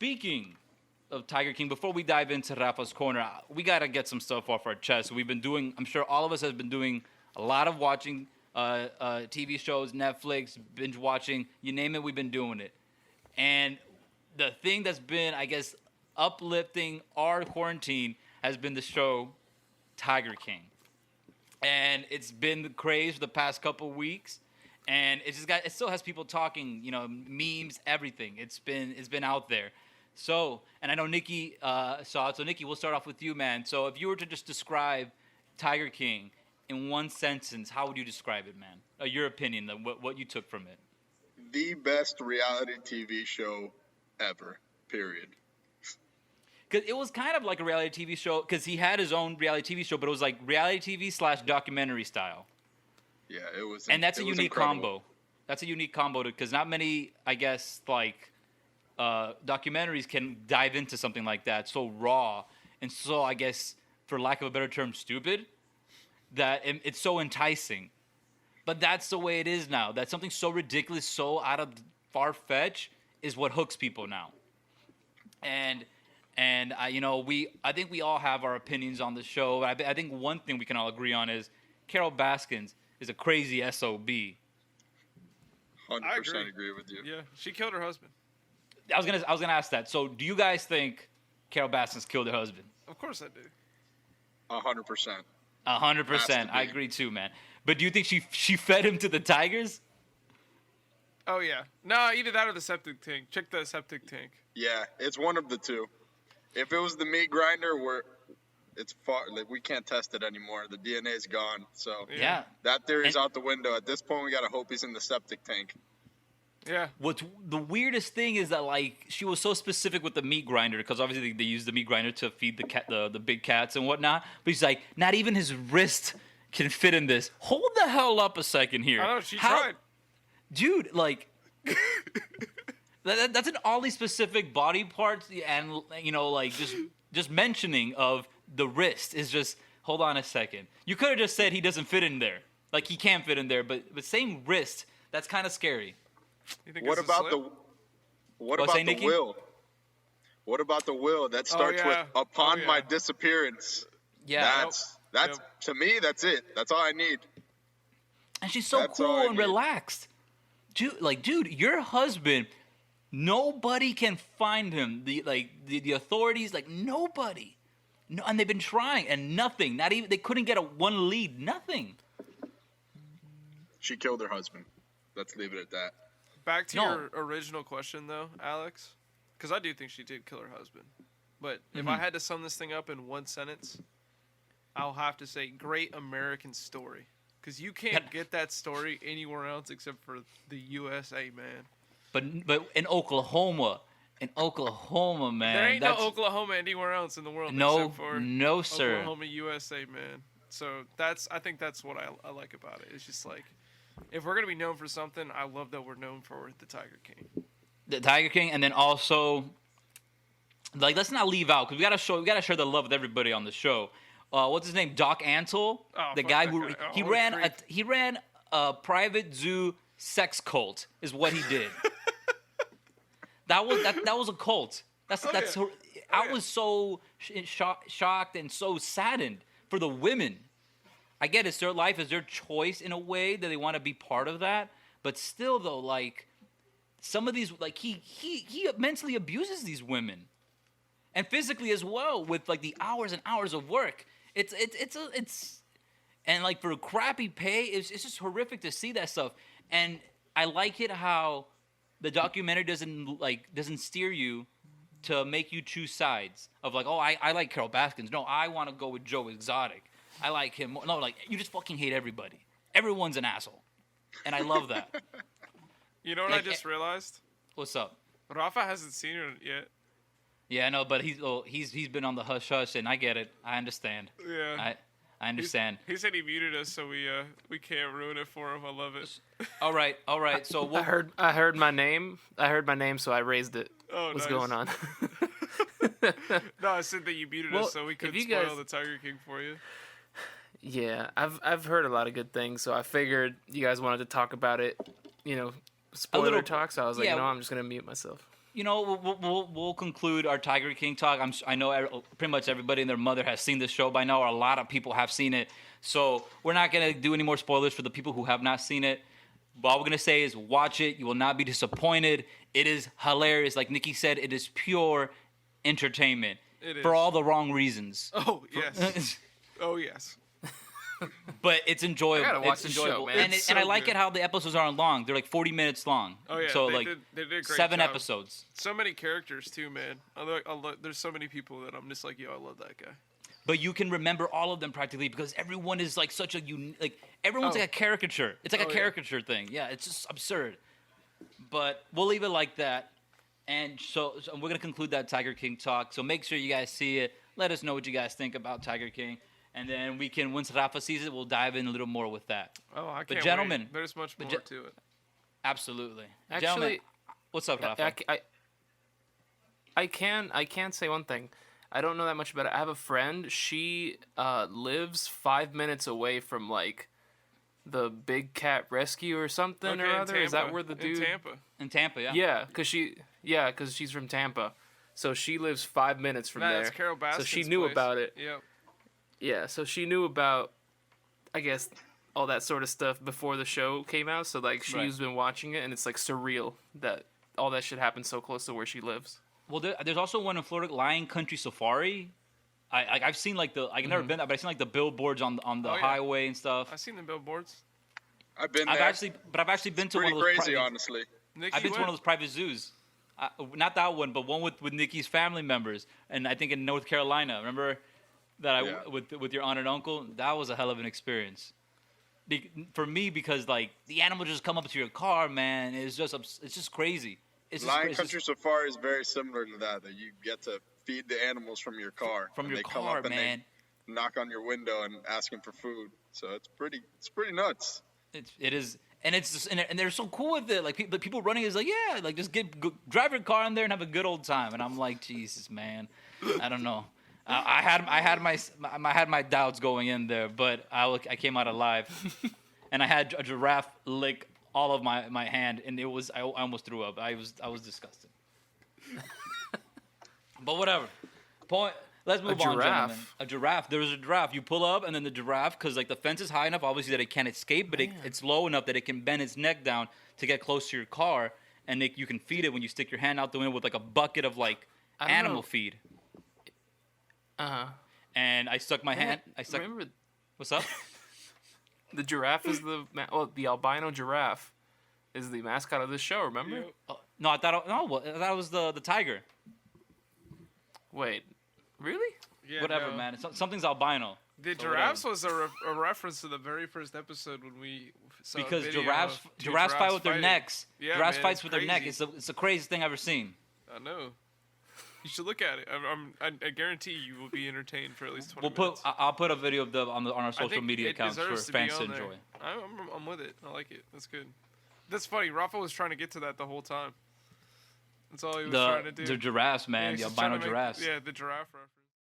speaking of Tiger King, before we dive into Rafa's Corner, we got to get some stuff off our chest. We've been doing, I'm sure all of us have been doing a lot of watching TV shows, Netflix, binge watching, you name it, we've been doing it. And the thing that's been, I guess, uplifting our quarantine has been the show Tiger King. And it's been the craze for the past couple weeks. And it still has people talking, memes, everything. It's been out there. So, and I know Nicky saw it. So, Nicky, we'll start off with you, man. So, if you were to just describe Tiger King in one sentence, how would you describe it, man? Your opinion, what you took from it. The best reality TV show ever, period. Because it was kind of like a reality TV show, because he had his own reality TV show, but it was like reality TV / documentary style. Yeah, it was. And that's a unique incredible combo. That's a unique combo, because not many, I guess, like, documentaries can dive into something like that, so raw, and so, I guess, for lack of a better term, stupid, that it's so enticing. But that's the way it is now. That something so ridiculous, so out of far-fetched, is what hooks people now. And I think we all have our opinions on the show. I think one thing we can all agree on is Carol Baskins is a crazy SOB. 100% agree with you. Yeah, she killed her husband. I was gonna ask that. So, do you guys think Carol Baskins killed her husband? Of course I do. 100%. 100%. I agree too, man. But do you think she fed him to the tigers? Oh yeah. No, either that or the septic tank. Check the septic tank. Yeah, it's one of the two. If it was the meat grinder, it's far. Like, we can't test it anymore. The DNA's gone. So Yeah. that theory's out the window. At this point, we gotta hope he's in the septic tank. Yeah. What's the weirdest thing is that, like, she was so specific with the meat grinder, because obviously they use the meat grinder to feed the big cats and whatnot. But she's like, not even his wrist can fit in this. Hold the hell up a second here. I know, she tried. Dude, like, that's an oddly specific body parts, and like just mentioning of the wrist is just, hold on a second. You could have just said he doesn't fit in there, like he can't fit in there, but saying wrist, that's kind of scary. What about the will? What about the will that starts with upon my disappearance? Yeah, that's to me. That's it. That's all I need. And she's so cool and relaxed, dude. Your husband, nobody can find him. The authorities, like, nobody. No, and they've been trying, and nothing. Not even, they couldn't get one lead. Nothing. She killed her husband. Let's leave it at that. Back to your original question, though, Alex, because I do think she did kill her husband. But if I had to sum this thing up in one sentence, I'll have to say great American story. Because you can't get that story anywhere else except for the USA, man. But in Oklahoma, man. There ain't no Oklahoma anywhere else in the world except for no, sir. Oklahoma, USA, man. So I think that's what I like about it. It's just like, if we're gonna be known for something, I love that we're known for the Tiger King. The Tiger King, and then also, like, let's not leave out, because we gotta share the love with everybody on the show. What's his name? Doc Antle, the guy who he ran a private zoo sex cult, is what he did. that was a cult. I was so shocked and so saddened for the women. I get it's their life, it's their choice in a way that they want to be part of that. But still, though, like, some of these, like, he mentally abuses these women, and physically as well, with, like, the hours and hours of work. It's and, like, for crappy pay, it's just horrific to see that stuff. And I like it how the documentary doesn't steer you to make you choose sides of, like, oh, I like Carol Baskins. No, I want to go with Joe Exotic. I like him. No, like, you just fucking hate everybody. Everyone's an asshole. And I love that. You know what, like, I just realized? What's up? Rafa hasn't seen it yet. Yeah, no, but he's been on the hush hush, and I get it. I understand. Yeah. I understand. He said he muted us, so we can't ruin it for him. I love it. All right. So I heard my name. So I raised it. Oh, What's nice. going on? No, I said that you muted us, so we couldn't spoil the Tiger King for you. Yeah, I've heard a lot of good things, so I figured you guys wanted to talk about it, spoiler talk, so I was like, I'm just going to mute myself. we'll conclude our Tiger King talk. I know pretty much everybody and their mother has seen this show by now, or a lot of people have seen it. So we're not gonna do any more spoilers for the people who have not seen it. But all we're gonna say is watch it. You will not be disappointed. It is hilarious. Like Nicky said, it is pure entertainment for all the wrong reasons. Oh yes. Oh yes. But it's enjoyable. I gotta watch it's the enjoyable, show, man. and I like it how the episodes aren't long. They're like 40 minutes long. Oh yeah. So they did a great 7 job. episodes. So many characters too, man. There's so many people that I'm just like, yo, I love that guy. But you can remember all of them practically because everyone is like such a everyone's like a caricature. It's like a caricature thing. Yeah, it's just absurd. But we'll leave it like that. And so we're gonna conclude that Tiger King talk. So make sure you guys see it. Let us know what you guys think about Tiger King. And then we can, once Rafa sees it, we'll dive in a little more with that. Oh, I can't But gentlemen, wait. There's much more to it. Absolutely. Actually, gentlemen, what's up, Rafa? I can say one thing. I don't know that much about it. I have a friend. She lives 5 minutes away from like the Big Cat Rescue or something or other. Is that where the dude? In Tampa, yeah. Yeah, because she's from Tampa, so she lives 5 minutes from there. That's Carol Baskin's so she knew place. about it. Yep. Yeah, so she knew about, I guess, all that sort of stuff before the show came out. So like she's been watching it, and it's like surreal that all that shit happened so close to where she lives. Well, there's also one in Florida, Lion Country Safari. I've seen like I've never been there, but I've seen like the billboards on the highway and stuff. I've seen the billboards. I've been there. I've actually been to one of those. Pretty crazy, honestly. Nicky I've been to one of those private zoos. Not that one, but one with Nicky's family members, and I think in North Carolina. Remember that with your aunt and uncle? That was a hell of an experience. For me, because like the animals just come up to your car, man. It's just crazy. Lion Country Safari is very similar to that. That you get to feed the animals from your car. They come up and they knock on your window and asking for food. So it's pretty nuts. It is, and it's just, and they're so cool with it. Like people running is like, yeah, like just drive your car in there and have a good old time. And I'm like, Jesus, man, I don't know. I had my doubts going in there, but I came out alive, and I had a giraffe lick all of my hand, and I almost threw up. I was disgusted. But whatever. Let's move on, gentlemen. A giraffe. There was a giraffe. You pull up, and then the giraffe, because like the fence is high enough, obviously, that it can't escape, but it's low enough that it can bend its neck down to get close to your car, and you can feed it when you stick your hand out the window with like a bucket of like animal feed. And I stuck my hand. Remember, what's up? The giraffe is the albino giraffe is the mascot of this show. Remember? Yeah. No, I thought it was the tiger. Wait, really? Yeah, whatever, man. Something's albino. The giraffes was a reference to the very first episode when we saw because giraffes fight with their necks. Yeah, giraffes fights with their neck. It's the craziest thing I've ever seen. I know. You should look at it. I guarantee you will be entertained for at least 20 minutes. I'll put a video of on our social media accounts for fans to enjoy. I'm with it. I like it. That's good. That's funny. Rafa was trying to get to that the whole time. That's all he was trying to do. The giraffes, man. The albino giraffes. Yeah, the giraffe reference.